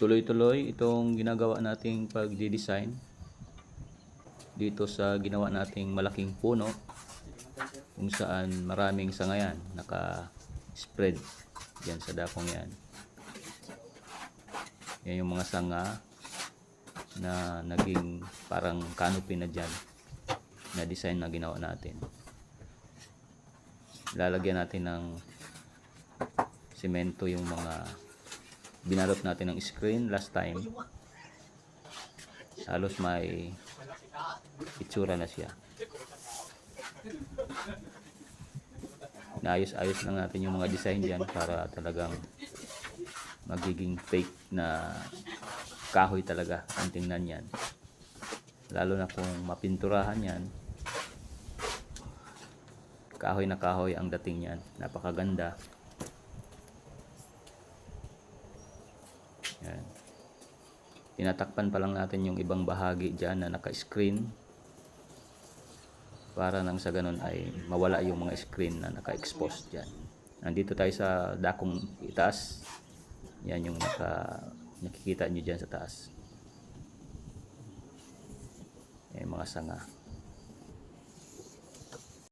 tuloy-tuloy itong ginagawa nating pag-design dito sa ginawa nating malaking puno kung saan maraming sangayan naka-spread diyan sa dakong yan. Yan yung mga sanga na naging parang canopy na dyan na design na ginawa natin. Lalagyan natin ng semento yung mga binalot natin ng screen last time. Halos may itsura na siya. Naayos-ayos lang natin yung mga design dyan para talagang magiging fake na kahoy talaga ang tingnan yan. Lalo na kung mapinturahan yan, kahoy na kahoy ang dating yan. Napakaganda. Yan. Tinatakpan pa lang natin yung ibang bahagi dyan na naka-screen para nang sa ganun ay mawala yung mga screen na naka-expose dyan. Nandito tayo sa dakong itaas. Yan yung nakikita nyo dyan sa taas. Yung mga sanga.